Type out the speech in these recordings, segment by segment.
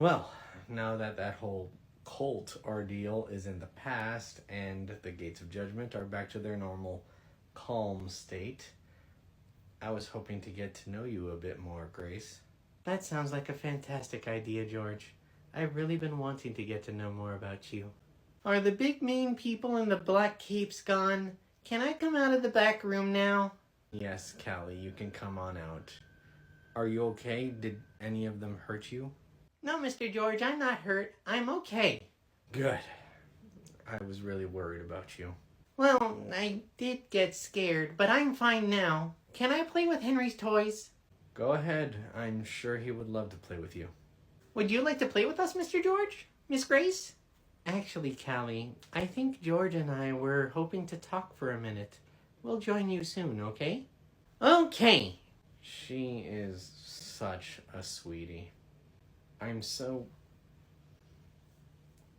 Well, now that that whole cult ordeal is in the past and the Gates of Judgment are back to their normal calm state, I was hoping to get to know you a bit more, Grace. That sounds like a fantastic idea, George. I've really been wanting to get to know more about you. Are the big mean people in the black capes gone? Can I come out of the back room now? Yes, Callie, you can come on out. Are you okay? Did any of them hurt you? No, Mr. George, I'm not hurt. I'm okay. Good. I was really worried about you. Well, I did get scared, but I'm fine now. Can I play with Henry's toys? Go ahead. I'm sure he would love to play with you. Would you like to play with us, Mr. George? Miss Grace? Actually, Callie, I think George and I were hoping to talk for a minute. We'll join you soon, okay? Okay. She is such a sweetie.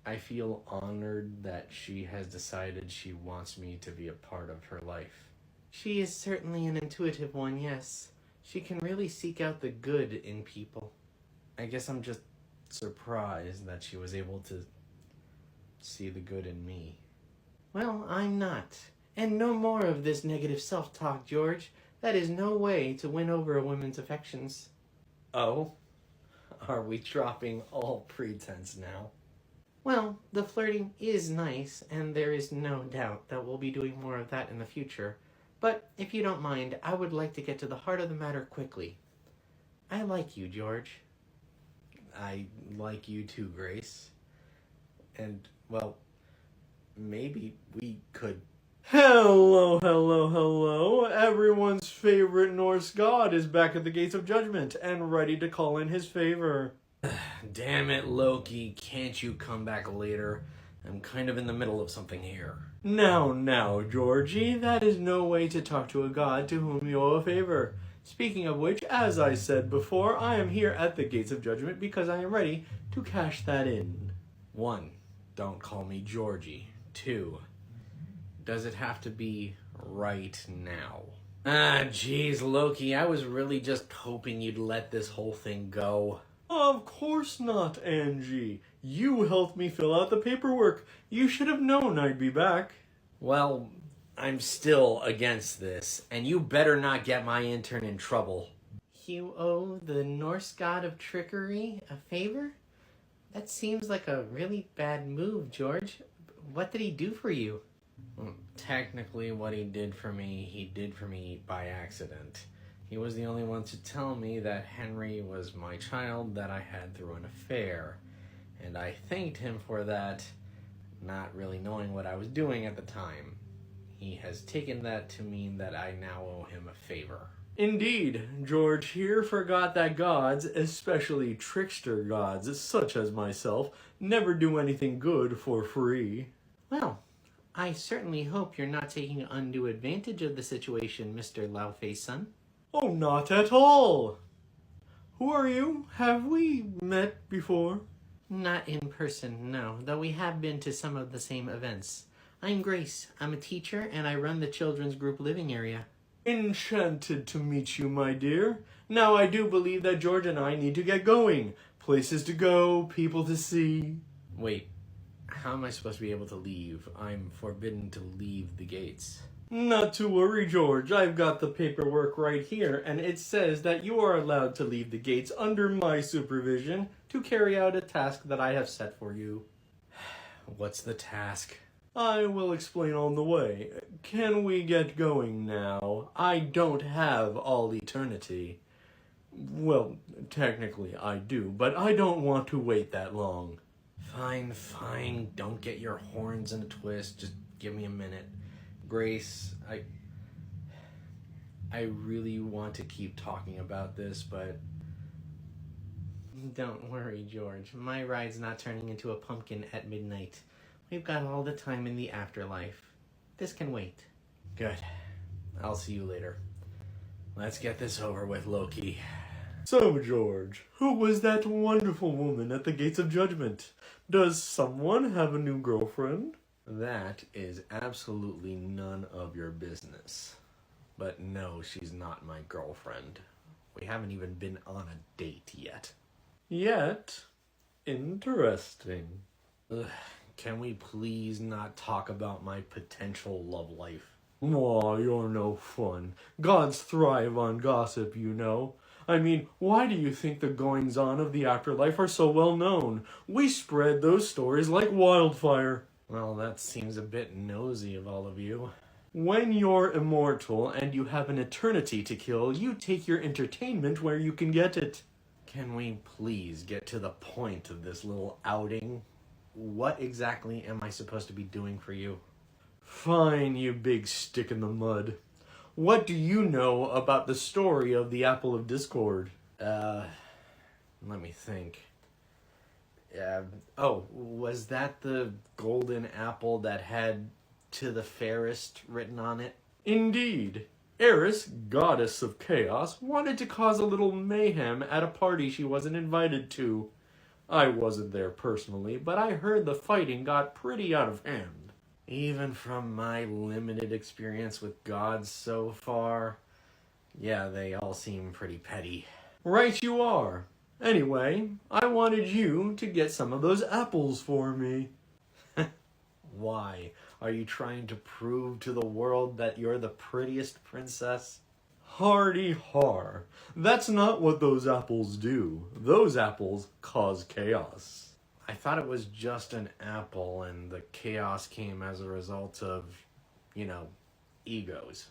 I feel honored that she has decided she wants me to be a part of her life. She is certainly an intuitive one, yes. She can really seek out the good in people. I guess I'm just surprised that she was able to see the good in me. Well, I'm not. And no more of this negative self-talk, George. That is no way to win over a woman's affections. Oh? Are we dropping all pretense now? Well, the flirting is nice, and there is no doubt that we'll be doing more of that in the future. But if you don't mind, I would like to get to the heart of the matter quickly. I like you, George. I like you too, Grace. And, well, maybe we could... Hello, hello, hello. Everyone's favorite Norse god is back at the Gates of Judgment and ready to call in his favor. Damn it, Loki. Can't you come back later? I'm kind of in the middle of something here. Now, Georgie, that is no way to talk to a god to whom you owe a favor. Speaking of which, as I said before, I am here at the Gates of Judgment because I am ready to cash that in. 1. Don't call me Georgie. 2. Does it have to be right now? Ah, jeez, Loki, I was really just hoping you'd let this whole thing go. Of course not, Angie. You helped me fill out the paperwork. You should have known I'd be back. Well, I'm still against this, and you better not get my intern in trouble. You owe the Norse god of trickery a favor? That seems like a really bad move, George. What did he do for you? Well, technically, what he did for me by accident. He was the only one to tell me that Henry was my child that I had through an affair. And I thanked him for that, not really knowing what I was doing at the time. He has taken that to mean that I now owe him a favor. Indeed, George here forgot that gods, especially trickster gods such as myself, never do anything good for free. Well, I certainly hope you're not taking undue advantage of the situation, Mr. Loudface son. Oh, not at all. Who are you? Have we met before? Not in person, no, though we have been to some of the same events. I'm Grace. I'm a teacher, and I run the children's group living area. Enchanted to meet you, my dear. Now I do believe that George and I need to get going. Places to go, people to see. Wait, how am I supposed to be able to leave? I'm forbidden to leave the gates. Not to worry, George. I've got the paperwork right here, and it says that you are allowed to leave the gates under my supervision to carry out a task that I have set for you. What's the task? I will explain on the way. Can we get going now? I don't have all eternity. Well, technically I do, but I don't want to wait that long. Fine. Don't get your horns in a twist. Just give me a minute. Grace, I really want to keep talking about this, but... Don't worry, George. My ride's not turning into a pumpkin at midnight. We've got all the time in the afterlife. This can wait. Good. I'll see you later. Let's get this over with, Loki. So, George, who was that wonderful woman at the Gates of Judgment? Does someone have a new girlfriend? That is absolutely none of your business. But no, she's not my girlfriend. We haven't even been on a date yet. Yet? Interesting. Ugh, can we please not talk about my potential love life? Aw, you're no fun. Gods thrive on gossip, you know. I mean, why do you think the goings-on of the afterlife are so well known? We spread those stories like wildfire. Well, that seems a bit nosy of all of you. When you're immortal and you have an eternity to kill, you take your entertainment where you can get it. Can we please get to the point of this little outing? What exactly am I supposed to be doing for you? Fine, you big stick in the mud. What do you know about the story of the Apple of Discord? Let me think. Was that the golden apple that had "to the fairest" written on it? Indeed. Eris, goddess of chaos, wanted to cause a little mayhem at a party she wasn't invited to. I wasn't there personally, but I heard the fighting got pretty out of hand. Even from my limited experience with gods so far, yeah, they all seem pretty petty. Right you are. Anyway, I wanted you to get some of those apples for me. Why? Are you trying to prove to the world that you're the prettiest princess? Hardy har. That's not what those apples do. Those apples cause chaos. I thought it was just an apple and the chaos came as a result of, egos.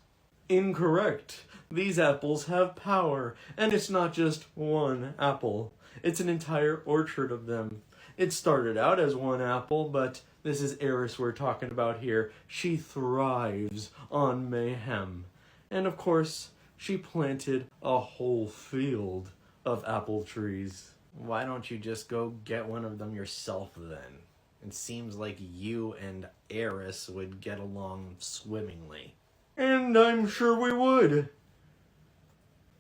Incorrect. These apples have power, and it's not just one apple. It's an entire orchard of them. It started out as one apple, but this is Eris we're talking about here. She thrives on mayhem. And of course, she planted a whole field of apple trees. Why don't you just go get one of them yourself then? It seems like you and Eris would get along swimmingly. And I'm sure we would.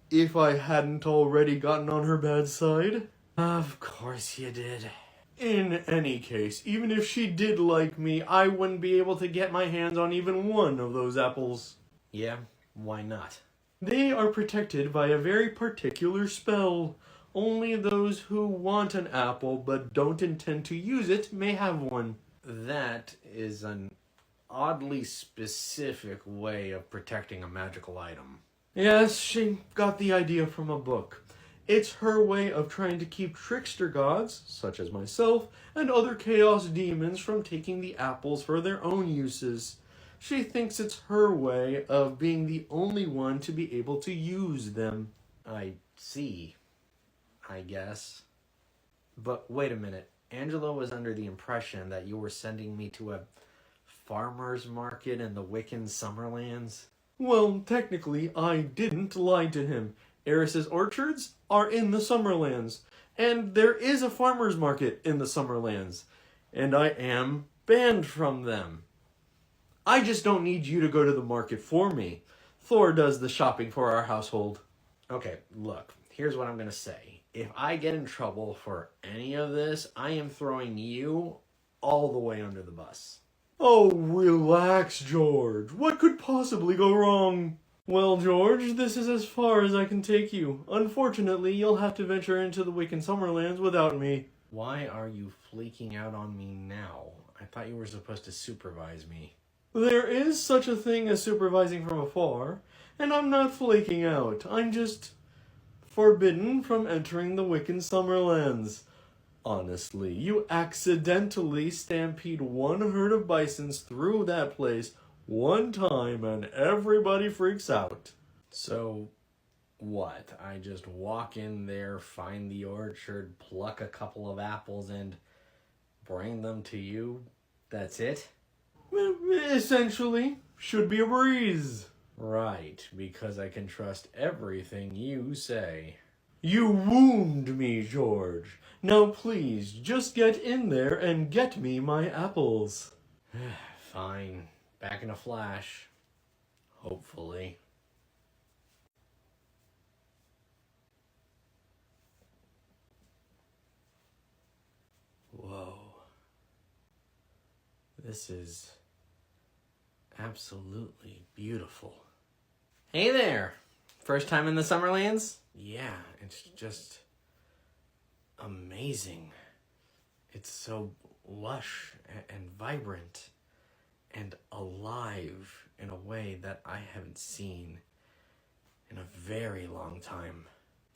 If I hadn't already gotten on her bad side. Of course you did. In any case, even if she did like me, I wouldn't be able to get my hands on even one of those apples. Yeah, why not? They are protected by a very particular spell. Only those who want an apple but don't intend to use it may have one. That is an oddly specific way of protecting a magical item. Yes, she got the idea from a book. It's her way of trying to keep trickster gods, such as myself, and other chaos demons from taking the apples for their own uses. She thinks it's her way of being the only one to be able to use them. I see, I guess. But wait a minute. Angela was under the impression that you were sending me to a farmer's market in the Wiccan Summerlands. Well, technically, I didn't lie to him. Eris's orchards are in the Summerlands, and there is a farmer's market in the Summerlands, and I am banned from them. I just don't need you to go to the market for me. Thor does the shopping for our household. Okay, look, here's what I'm gonna say. If I get in trouble for any of this, I am throwing you all the way under the bus. Oh, relax, George. What could possibly go wrong? Well, George, this is as far as I can take you. Unfortunately, you'll have to venture into the Wiccan Summerlands without me. Why are you fleeking out on me now? I thought you were supposed to supervise me. There is such a thing as supervising from afar, and I'm not flaking out. I'm just forbidden from entering the Wiccan Summerlands. Honestly, you accidentally stampede one herd of bisons through that place one time and everybody freaks out. So, what? I just walk in there, find the orchard, pluck a couple of apples, and bring them to you? That's it? Essentially, should be a breeze. Right, because I can trust everything you say. You wound me, George. Now please, just get in there and get me my apples. Fine. Back in a flash. Hopefully. Whoa. This is absolutely beautiful. Hey there! First time in the Summerlands? Yeah, it's just amazing. It's so lush and vibrant and alive in a way that I haven't seen in a very long time.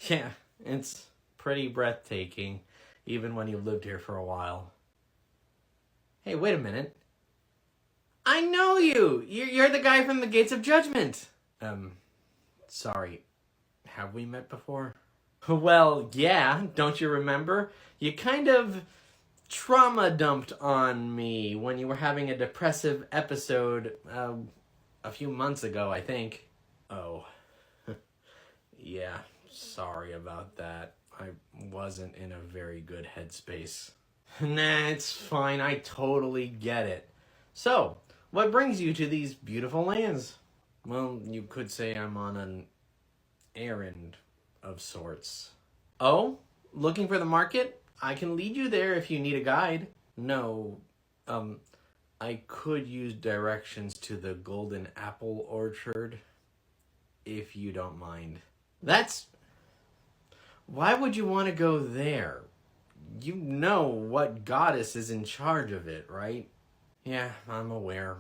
Yeah, it's pretty breathtaking, even when you've lived here for a while. Hey, wait a minute. I know you! You're the guy from the Gates of Judgement! Sorry. Have we met before? Well, yeah, don't you remember? You kind of trauma dumped on me when you were having a depressive episode, a few months ago, I think. Oh. Yeah, sorry about that. I wasn't in a very good headspace. Nah, it's fine. I totally get it. So, what brings you to these beautiful lands? Well, you could say I'm on an errand of sorts. Oh? Looking for the market? I can lead you there if you need a guide. No, I could use directions to the Golden Apple Orchard, if you don't mind. Why would you want to go there? You know what goddess is in charge of it, right? Yeah, I'm aware.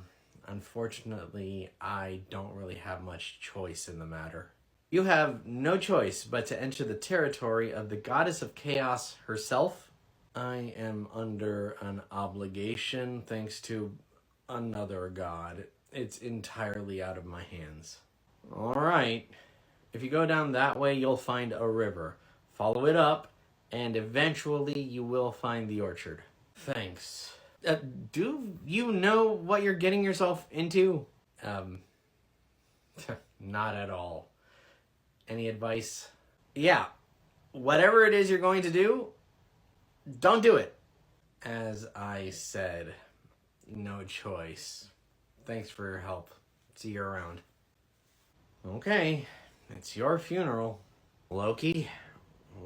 Unfortunately, I don't really have much choice in the matter. You have no choice but to enter the territory of the goddess of chaos herself. I am under an obligation thanks to another god. It's entirely out of my hands. All right. If you go down that way, you'll find a river. Follow it up, and eventually you will find the orchard. Thanks. Do you know what you're getting yourself into? Not at all. Any advice? Yeah. Whatever it is you're going to do, don't do it. As I said, no choice. Thanks for your help. See you around. Okay, it's your funeral. Loki,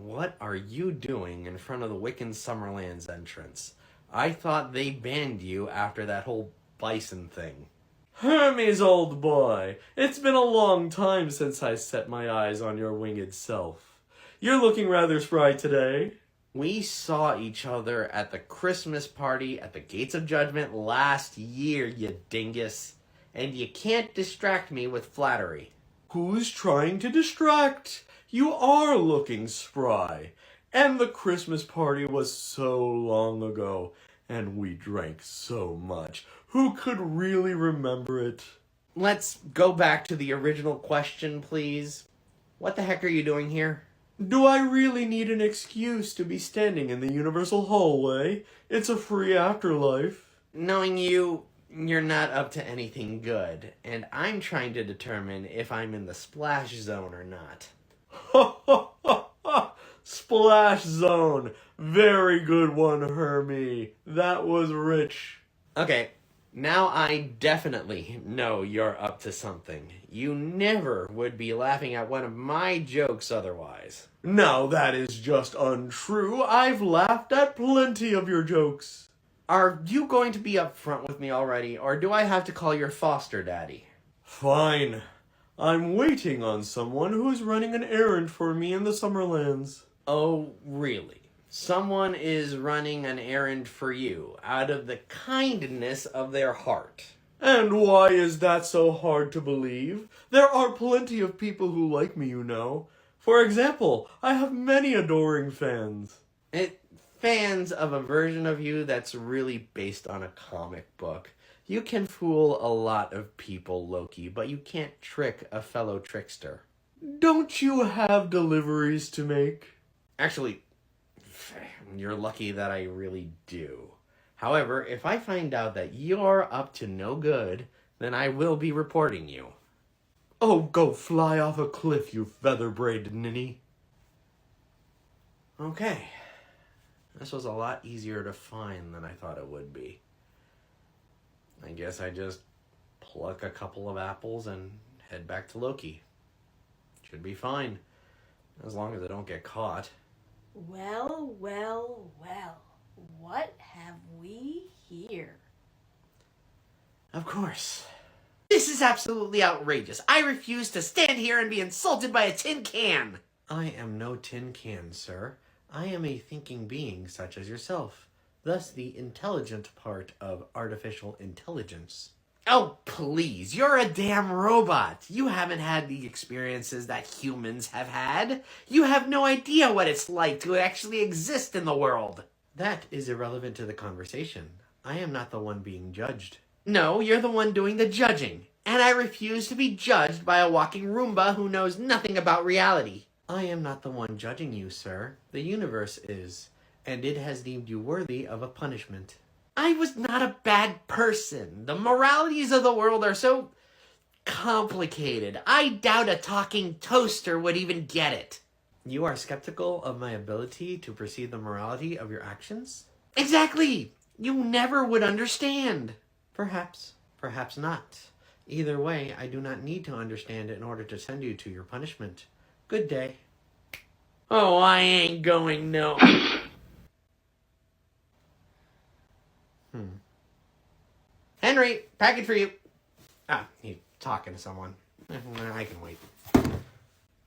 what are you doing in front of the Wiccan Summerlands entrance? I thought they banned you after that whole bison thing. Hermes, old boy, it's been a long time since I set my eyes on your winged self. You're looking rather spry today. We saw each other at the Christmas party at the Gates of Judgment last year, you dingus. And you can't distract me with flattery. Who's trying to distract? You are looking spry. And the Christmas party was so long ago, and we drank so much. Who could really remember it? Let's go back to the original question, please. What the heck are you doing here? Do I really need an excuse to be standing in the universal hallway? It's a free afterlife. Knowing you, you're not up to anything good, and I'm trying to determine if I'm in the splash zone or not. Ha ha ha ha! Splash zone! Very good one, Hermie. That was rich. Okay, now I definitely know you're up to something. You never would be laughing at one of my jokes otherwise. Now that is just untrue. I've laughed at plenty of your jokes. Are you going to be upfront with me already, or do I have to call your foster daddy? Fine. I'm waiting on someone who's running an errand for me in the Summerlands. Oh, really? Someone is running an errand for you, out of the kindness of their heart. And why is that so hard to believe? There are plenty of people who like me, you know. For example, I have many adoring fans. Fans of a version of you that's really based on a comic book. You can fool a lot of people, Loki, but you can't trick a fellow trickster. Don't you have deliveries to make? Actually, you're lucky that I really do. However, if I find out that you're up to no good, then I will be reporting you. Oh, go fly off a cliff, you feather-braided ninny. Okay. This was a lot easier to find than I thought it would be. I guess I just pluck a couple of apples and head back to Loki. Should be fine, as long as I don't get caught. Well, well, well. What have we here? Of course. This is absolutely outrageous. I refuse to stand here and be insulted by a tin can. I am no tin can, sir. I am a thinking being such as yourself. thus the intelligent part of artificial intelligence. Oh, please, you're a damn robot. You haven't had the experiences that humans have had. You have no idea what it's like to actually exist in the world. That is irrelevant to the conversation. I am not the one being judged. No, you're the one doing the judging. And I refuse to be judged by a walking Roomba who knows nothing about reality. I am not the one judging you, sir. The universe is, and it has deemed you worthy of a punishment. I was not a bad person. The moralities of the world are so complicated. I doubt a talking toaster would even get it. You are skeptical of my ability to perceive the morality of your actions? Exactly. You never would understand. Perhaps, perhaps not. Either way, I do not need to understand it in order to send you to your punishment. Good day. Oh, I ain't going no. Henry, package for you. Ah, he's talking to someone. I can wait.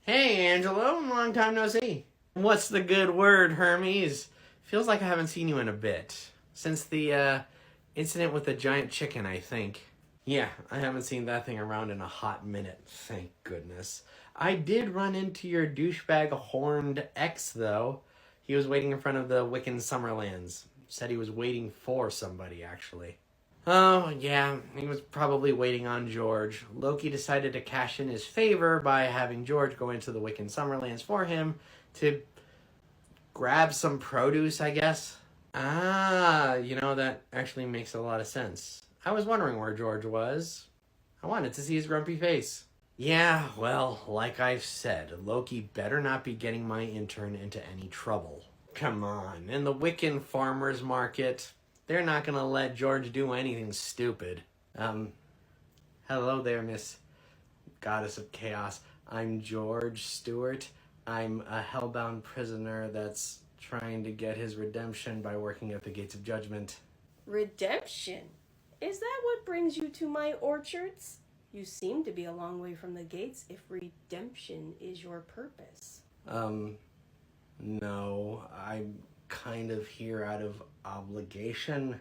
Hey, Angelo, long time no see. What's the good word, Hermes? Feels like I haven't seen you in a bit. Since the, incident with the giant chicken, I think. Yeah, I haven't seen that thing around in a hot minute. Thank goodness. I did run into your douchebag horned ex, though. He was waiting in front of the Wiccan Summerlands. Said he was waiting for somebody, actually. Oh, yeah, he was probably waiting on George. Loki decided to cash in his favor by having George go into the Wiccan Summerlands for him to grab some produce, I guess. Ah, that actually makes a lot of sense. I was wondering where George was. I wanted to see his grumpy face. Yeah, well, like I've said, Loki better not be getting my intern into any trouble. Come on, in the Wiccan farmers market, they're not gonna let George do anything stupid. Hello there, Miss Goddess of Chaos. I'm George Stewart. I'm a hellbound prisoner that's trying to get his redemption by working at the Gates of Judgement. Redemption? Is that what brings you to my orchards? You seem to be a long way from the gates if redemption is your purpose. No, I'm kind of here out of obligation.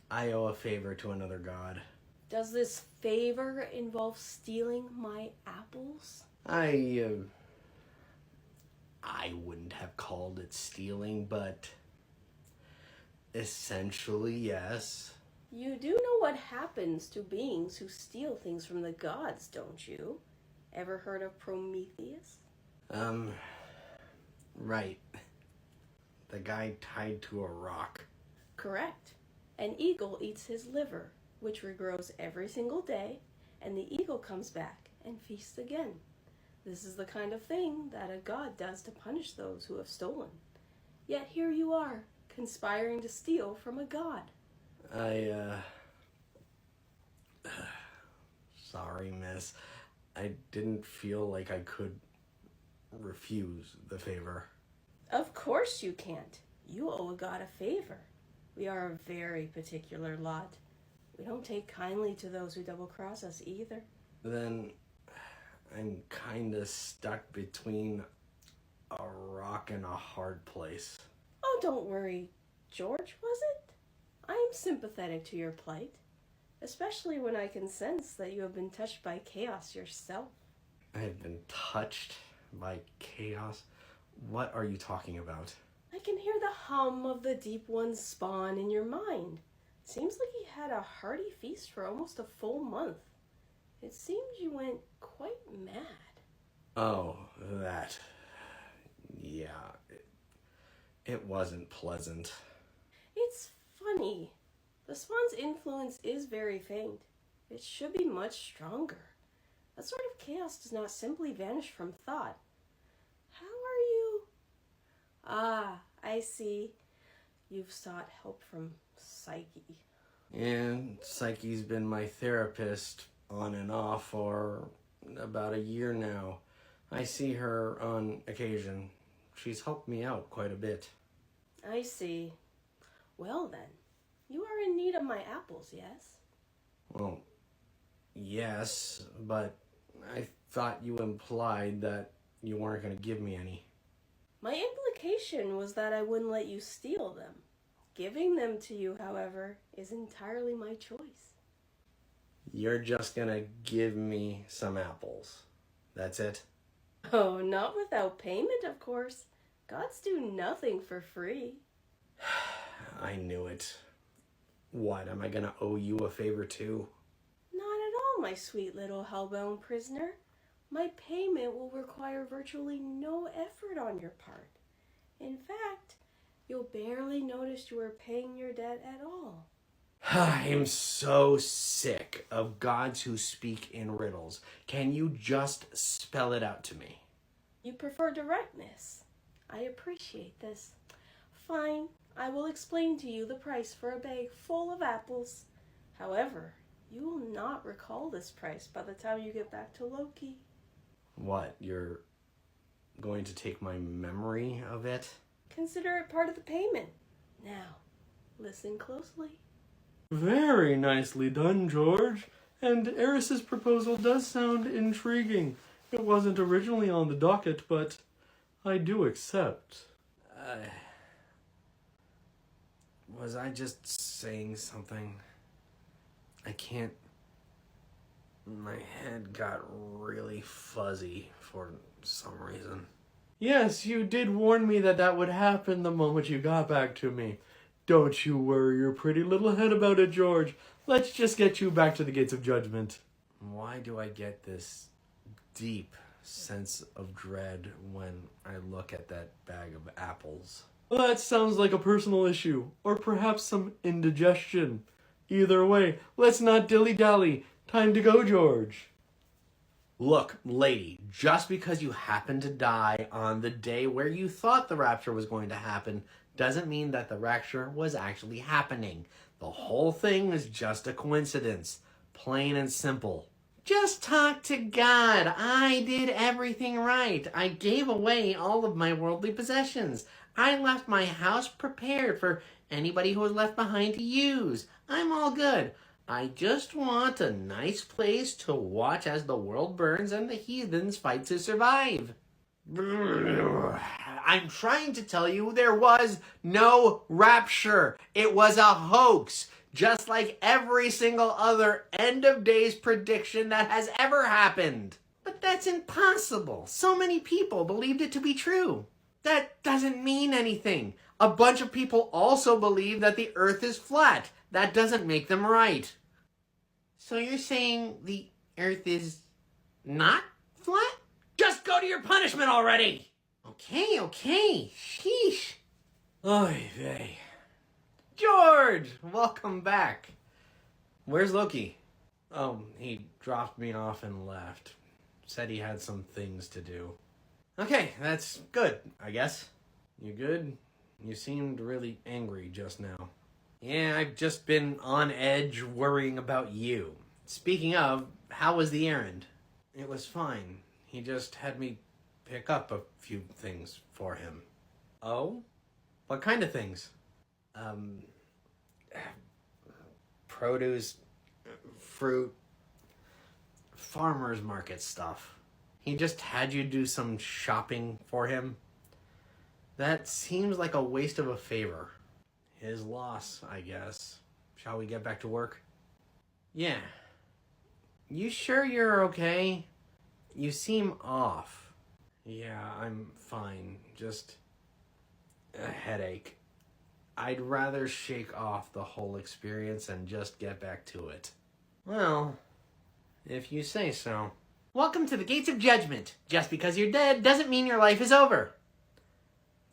I owe a favor to another god. Does this favor involve stealing my apples? I wouldn't have called it stealing, but essentially, yes. You do know what happens to beings who steal things from the gods, don't you? Ever heard of Prometheus? Right. The guy tied to a rock. Correct. An eagle eats his liver, which regrows every single day, and the eagle comes back and feasts again. This is the kind of thing that a god does to punish those who have stolen. Yet here you are, conspiring to steal from a god. Sorry, miss. I didn't feel like I could refuse the favor. Of course you can't. You owe a god a favor. We are a very particular lot. We don't take kindly to those who double-cross us either. Then I'm kinda stuck between a rock and a hard place. Oh, don't worry, George, was it? I am sympathetic to your plight, especially when I can sense that you have been touched by chaos yourself. I've been touched by chaos? What are you talking about? I can hear the hum of the Deep One's spawn in your mind. Seems like he had a hearty feast for almost a full month. It seems you went quite mad. Oh, that. Yeah, it wasn't pleasant. It's funny. The spawn's influence is very faint. It should be much stronger. That sort of chaos does not simply vanish from thought. How are you? Ah, I see. You've sought help from Psyche. And Psyche's been my therapist on and off for about a year now. I see her on occasion. She's helped me out quite a bit. I see. Well then, you are in need of my apples, yes? Well, yes, but I thought you implied that you weren't going to give me any. My implication was that I wouldn't let you steal them. Giving them to you, however, is entirely my choice. You're just gonna give me some apples. That's it? Oh, not without payment, of course. Gods do nothing for free. I knew it. What, am I gonna owe you a favor too? Not at all, my sweet little hellbound prisoner. My payment will require virtually no effort on your part. In fact, you'll barely notice you are paying your debt at all. I'm so sick of gods who speak in riddles. Can you just spell it out to me? You prefer directness. I appreciate this. Fine, I will explain to you the price for a bag full of apples. However, you will not recall this price by the time you get back to Loki. What, you're going to take my memory of it? Consider it part of the payment. Now, listen closely. Very nicely done, George. And Eris's proposal does sound intriguing. It wasn't originally on the docket, but I do accept. Was I just saying something? I can't... My head got really fuzzy for some reason. Yes, you did warn me that that would happen the moment you got back to me. Don't you worry your pretty little head about it, George. Let's just get you back to the Gates of Judgment. Why do I get this deep sense of dread when I look at that bag of apples? Well, that sounds like a personal issue, or perhaps some indigestion. Either way, let's not dilly-dally. Time to go, George. Look, lady, just because you happen to die on the day where you thought the rapture was going to happen doesn't mean that the rapture was actually happening. The whole thing is just a coincidence. Plain and simple. Just talk to God. I did everything right. I gave away all of my worldly possessions. I left my house prepared for anybody who was left behind to use. I'm all good. I just want a nice place to watch as the world burns and the heathens fight to survive. I'm trying to tell you there was no rapture. It was a hoax. Just like every single other end of days prediction that has ever happened. But that's impossible. So many people believed it to be true. That doesn't mean anything. A bunch of people also believe that the earth is flat. That doesn't make them right. So you're saying the earth is not flat? Just go to your punishment already. Okay. Sheesh. Oy vey. George, welcome back. Where's Loki? Oh, he dropped me off and left. Said he had some things to do. Okay, that's good, I guess. You good? You seemed really angry just now. Yeah, I've just been on edge worrying about you. Speaking of, how was the errand? It was fine. He just had me pick up a few things for him. Oh? What kind of things? Produce, fruit, farmer's market stuff. He just had you do some shopping for him. That seems like a waste of a favor. His loss, I guess. Shall we get back to work? Yeah. You sure you're okay? You seem off. Yeah, I'm fine. Just a headache. I'd rather shake off the whole experience and just get back to it. Well, if you say so. Welcome to the Gates of Judgment. Just because you're dead doesn't mean your life is over.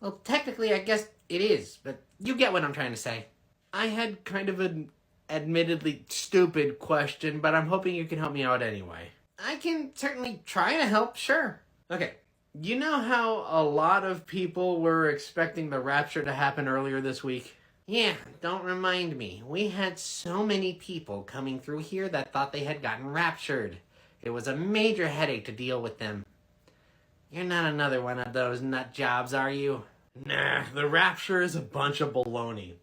Well, technically, I guess it is, but you get what I'm trying to say. I had kind of an admittedly stupid question, but I'm hoping you can help me out anyway. I can certainly try to help, sure. Okay, you know how a lot of people were expecting the rapture to happen earlier this week? Yeah, don't remind me. We had so many people coming through here that thought they had gotten raptured. It was a major headache to deal with them. You're not another one of those nut jobs, are you? Nah, the rapture is a bunch of baloney.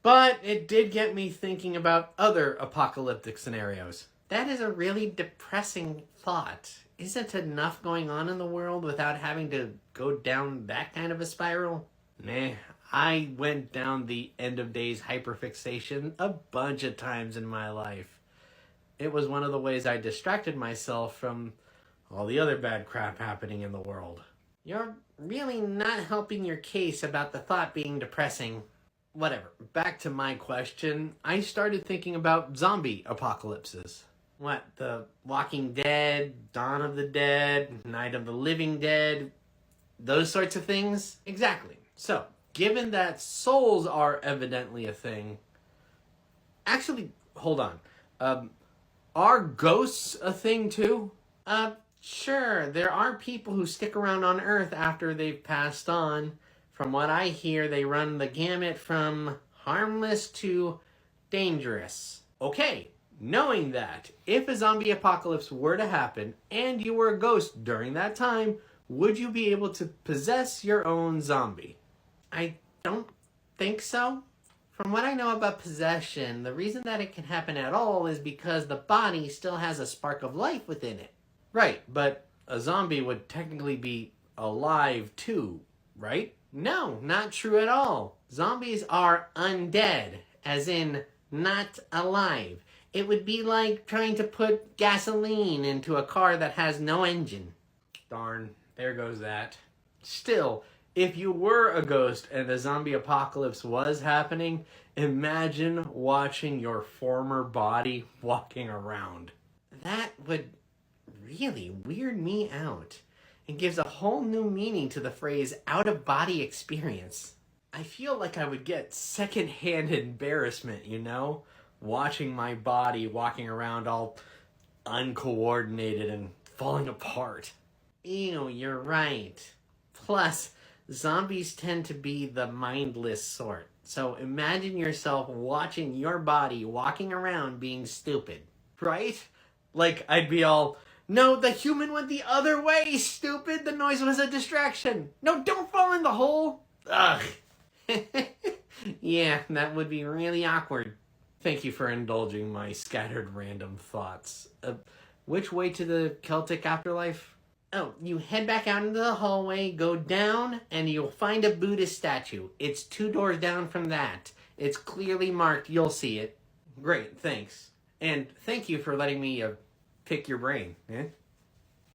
But it did get me thinking about other apocalyptic scenarios. That is a really depressing thought. Isn't enough going on in the world without having to go down that kind of a spiral? Nah, I went down the end of days hyperfixation a bunch of times in my life. It was one of the ways I distracted myself from all the other bad crap happening in the world. You're really not helping your case about the thought being depressing. Whatever. Back to my question. I started thinking about zombie apocalypses. What, the Walking Dead, Dawn of the Dead, Night of the Living Dead, those sorts of things? Exactly. So, given that souls are evidently a thing... Actually, hold on. Are ghosts a thing too? Sure. There are people who stick around on Earth after they've passed on. From what I hear, they run the gamut from harmless to dangerous. Okay, knowing that, if a zombie apocalypse were to happen and you were a ghost during that time, would you be able to possess your own zombie? I don't think so. From what I know about possession, the reason that it can happen at all is because the body still has a spark of life within it. Right, but a zombie would technically be alive too, right? No, not true at all. Zombies are undead, as in not alive. It would be like trying to put gasoline into a car that has no engine. Darn, there goes that. Still, if you were a ghost and the zombie apocalypse was happening, imagine watching your former body walking around. That would really weird me out. It gives a whole new meaning to the phrase out-of-body experience. I feel like I would get secondhand embarrassment, you know? Watching my body walking around all uncoordinated and falling apart. Ew, you're right. Plus, zombies tend to be the mindless sort. So imagine yourself watching your body walking around being stupid. Right? Like, I'd be all... No, the human went the other way, stupid! The noise was a distraction! No, don't fall in the hole! Ugh. Yeah, that would be really awkward. Thank you for indulging my scattered random thoughts. Which way to the Celtic afterlife? Oh, you head back out into the hallway, go down, and you'll find a Buddhist statue. It's 2 doors down from that. It's clearly marked, you'll see it. Great, thanks. And thank you for letting me... pick your brain, eh?